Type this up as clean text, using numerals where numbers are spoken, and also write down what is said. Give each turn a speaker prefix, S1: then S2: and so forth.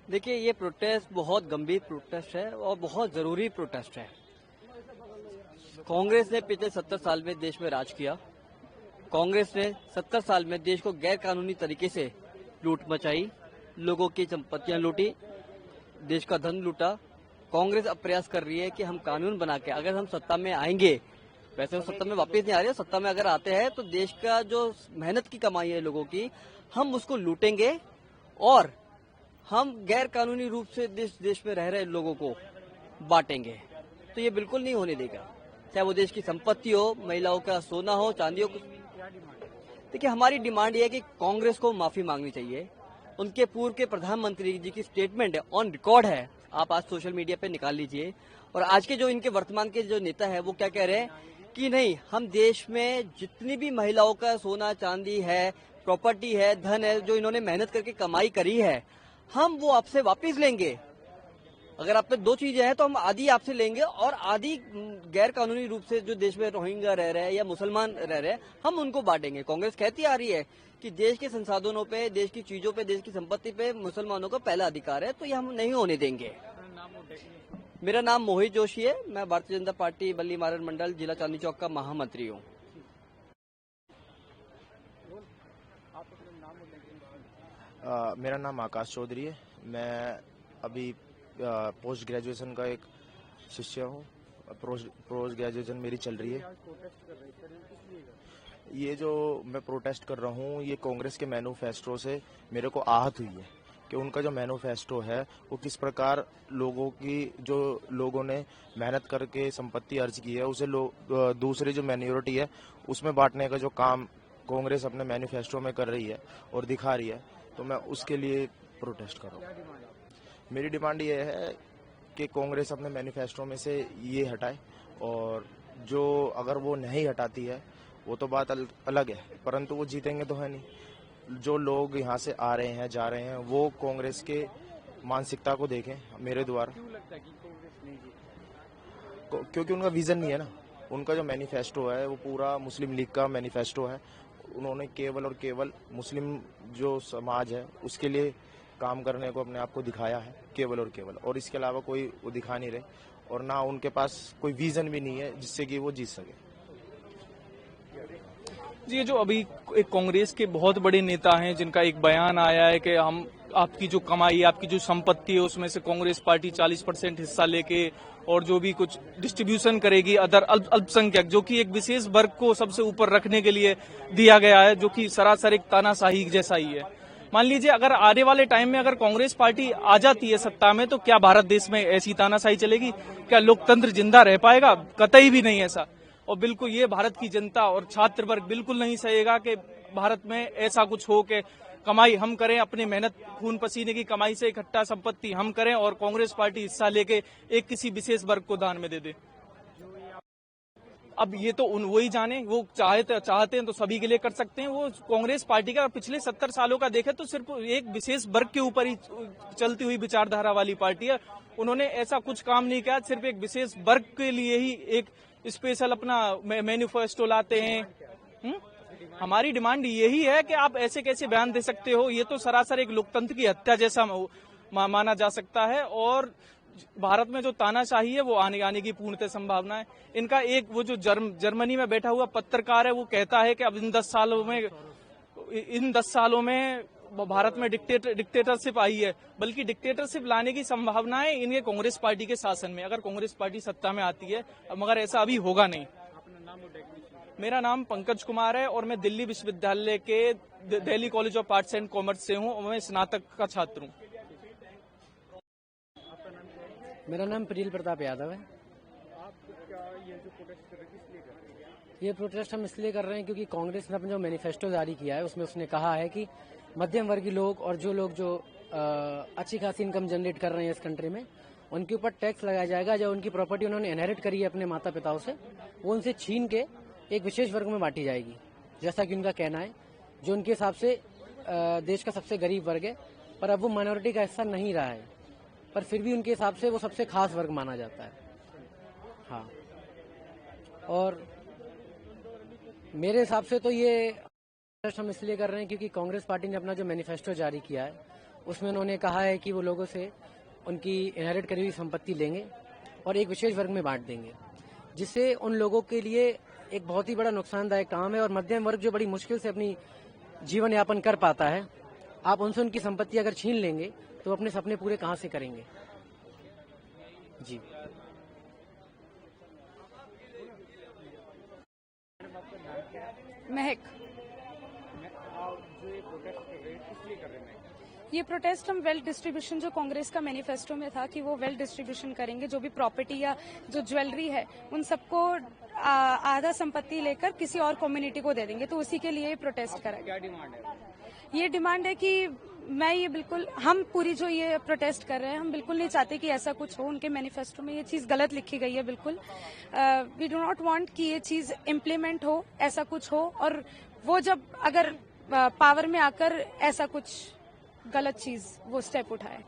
S1: देखिए, ये प्रोटेस्ट बहुत गंभीर प्रोटेस्ट है और बहुत जरूरी प्रोटेस्ट है। कांग्रेस ने पिछले 70 साल में देश में राज किया। कांग्रेस ने 70 साल में देश को गैर कानूनी तरीके से लूट मचाई, लोगों की संपत्तियां लूटी, देश का धन लूटा। कांग्रेस अब प्रयास कर रही है कि हम कानून बना के अगर हम सत्ता में आएंगे, वैसे वो सत्ता में वापस नहीं आ रहे, सत्ता में अगर आते हैं तो देश का जो मेहनत की कमाई है लोगों की, हम उसको लूटेंगे और हम गैर कानूनी रूप से देश में रह रहे लोगों को बांटेंगे। तो ये बिल्कुल नहीं होने देगा, चाहे वो देश की संपत्ति हो, महिलाओं का सोना हो, चांदी हो। देखिए, हमारी डिमांड ये है कि कांग्रेस को माफी मांगनी चाहिए। उनके पूर्व के प्रधानमंत्री जी की स्टेटमेंट है, ऑन रिकॉर्ड है, आप आज सोशल मीडिया पे निकाल लीजिए। और आज के जो इनके वर्तमान के जो नेता है वो क्या कह रहे हैं कि नहीं, हम देश में जितनी भी महिलाओं का सोना चांदी है, प्रॉपर्टी है, धन है, जो इन्होंने मेहनत करके कमाई करी है, हम वो आपसे वापस लेंगे। अगर आप पे दो चीजें हैं तो हम आधी आपसे लेंगे और आधी गैर कानूनी रूप से जो देश में रोहिंग्या रह रहे हैं या मुसलमान रह रहे हैं, हम उनको बांटेंगे। कांग्रेस कहती आ रही है कि देश के संसाधनों पे, देश की चीजों पे, देश की संपत्ति पे मुसलमानों का पहला अधिकार है, तो ये हम नहीं होने देंगे। मेरा नाम मोहित जोशी है, मैं भारतीय जनता पार्टी बल्ली मारन मंडल जिला चांदनी चौक का महामंत्री हूँ।
S2: मेरा नाम आकाश चौधरी है। मैं अभी पोस्ट ग्रेजुएशन का एक शिष्य हूँ। पोस्ट ग्रेजुएशन मेरी चल रही है। ये जो मैं प्रोटेस्ट कर रहा हूँ, ये कांग्रेस के मैनिफेस्टो से मेरे को आहत हुई है कि उनका जो मैनिफेस्टो है वो किस प्रकार लोगों की, जो लोगों ने मेहनत करके संपत्ति अर्ज की है, उसे दूसरी जो माइनॉरिटी है उसमें बांटने का जो काम कांग्रेस अपने मैनिफेस्टो में कर रही है और दिखा रही है, तो मैं उसके लिए प्रोटेस्ट कर रहा हूँ। मेरी डिमांड ये है कि कांग्रेस अपने मैनिफेस्टो में से ये हटाए, और जो अगर वो नहीं हटाती है वो तो बात अलग है, परंतु वो जीतेंगे तो है नहीं। जो लोग यहाँ से आ रहे हैं, जा रहे हैं, वो कांग्रेस के मानसिकता को देखें मेरे द्वारा।
S3: क्यों लगता है कि कांग्रेस नहीं जीती?
S2: क्योंकि उनका विजन नहीं है ना। उनका जो मैनिफेस्टो है वो पूरा मुस्लिम लीग का मैनिफेस्टो है। उन्होंने केवल और केवल मुस्लिम जो समाज है उसके लिए काम करने को अपने आप को दिखाया है, केवल और केवल, और इसके अलावा कोई वो दिखा नहीं रहे, और ना उनके पास कोई विजन भी नहीं है जिससे कि वो जीत सके।
S3: जी, जो अभी एक कांग्रेस के बहुत बड़े नेता हैं जिनका एक बयान आया है कि हम आपकी जो कमाई, आपकी जो संपत्ति है उसमें से कांग्रेस पार्टी 40% हिस्सा लेके और जो भी कुछ डिस्ट्रीब्यूशन करेगी अदर अल्पसंख्यक, जो कि एक विशेष वर्ग को सबसे ऊपर रखने के लिए दिया गया है, जो कि सरासर एक तानाशाही जैसा ही है। मान लीजिए अगर आने वाले टाइम में अगर कांग्रेस पार्टी आ जाती है सत्ता में, तो क्या भारत देश में ऐसी तानाशाही चलेगी? क्या लोकतंत्र जिंदा रह पाएगा? कतई भी नहीं ऐसा। और बिल्कुल ये भारत की जनता और छात्र वर्ग बिल्कुल नहीं सहेगा कि भारत में ऐसा कुछ हो कि कमाई हम करें, अपनी मेहनत खून पसीने की कमाई से इकट्ठा संपत्ति हम करें और कांग्रेस पार्टी हिस्सा लेके एक किसी विशेष वर्ग को दान में दे दे। अब ये तो वही जाने, वो चाहते हैं तो सभी के लिए कर सकते हैं। वो कांग्रेस पार्टी का पिछले 70 सालों का देखें तो सिर्फ एक विशेष वर्ग के ऊपर ही चलती हुई विचारधारा वाली पार्टी है। उन्होंने ऐसा कुछ काम नहीं किया, सिर्फ एक विशेष वर्ग के लिए ही एक स्पेशल अपना मैनिफेस्टो लाते हैं। हमारी डिमांड यही है कि आप ऐसे कैसे बयान दे सकते हो? ये तो सरासर एक लोकतंत्र की हत्या जैसा माना जा सकता है, और भारत में जो तानाशाही है वो आने की पूर्णतः संभावना है। इनका एक वो जो जर्मनी में बैठा हुआ पत्रकार है वो कहता है कि अब इन 10 सालों में भारत में डिक्टेटरशिप आई है, बल्कि डिक्टेटरशिप लाने की संभावनाएं इनके कांग्रेस पार्टी के शासन में, अगर कांग्रेस पार्टी सत्ता में आती है, मगर ऐसा अभी होगा नहीं। मेरा नाम पंकज कुमार है और मैं दिल्ली विश्वविद्यालय के Delhi college of arts and commerce से हूँ और मैं स्नातक का छात्र हूँ।
S4: मेरा नाम प्रियल प्रताप यादव है।
S3: आप क्या ये जो प्रोटेस्ट कर रहे हैं किस लिए कर रहे हैं?
S4: ये प्रोटेस्ट हम इसलिए कर रहे हैं क्योंकि कांग्रेस ने अपना जो मैनिफेस्टो जारी किया है उसमें उसने कहा है कि मध्यम वर्गीय लोग और जो लोग जो अच्छी खासी इनकम जनरेट कर रहे हैं इस कंट्री में, उनके ऊपर टैक्स लगाया जाएगा। जो उनकी प्रॉपर्टी उन्होंने इनहेरिट करी है अपने माता पिताओं से, वो उनसे छीन के एक विशेष वर्ग में बांटी जाएगी, जैसा कि उनका कहना है, जो उनके हिसाब से देश का सबसे गरीब वर्ग है। पर अब वो माइनॉरिटी का हिस्सा नहीं रहा है, पर फिर भी उनके हिसाब से वो सबसे खास वर्ग माना जाता है। हाँ, और मेरे हिसाब से तो ये हम इसलिए कर रहे हैं क्योंकि कांग्रेस पार्टी ने अपना जो मैनिफेस्टो जारी किया है उसमें उन्होंने कहा है कि वो लोगों से उनकी इनहेरिट करी हुई संपत्ति लेंगे और एक विशेष वर्ग में बांट देंगे, जिससे उन लोगों के लिए एक बहुत ही बड़ा नुकसानदायक काम है। और मध्यम वर्ग जो बड़ी मुश्किल से अपनी जीवन यापन कर पाता है, आप उनसे उनकी संपत्ति अगर छीन लेंगे तो अपने सपने पूरे कहां से करेंगे। जी
S5: महक। ये प्रोटेस्ट हम वेल्थ डिस्ट्रीब्यूशन, जो कांग्रेस का मैनिफेस्टो में था कि वो वेल्थ डिस्ट्रीब्यूशन करेंगे, जो भी प्रॉपर्टी या जो ज्वेलरी है उन सबको आधा संपत्ति लेकर किसी और कम्युनिटी को दे देंगे, तो उसी के लिए प्रोटेस्ट करेंगे।
S3: क्या डिमांड है?
S5: ये डिमांड है कि हम पूरी जो ये प्रोटेस्ट कर रहे हैं, हम बिल्कुल नहीं चाहते कि ऐसा कुछ हो। उनके मैनिफेस्टो में ये चीज गलत लिखी गई है बिल्कुल। वी डू नॉट वांट कि ये चीज इम्प्लीमेंट हो, ऐसा कुछ हो, और वो जब अगर पावर में आकर ऐसा कुछ गलत चीज वो स्टेप उठाए।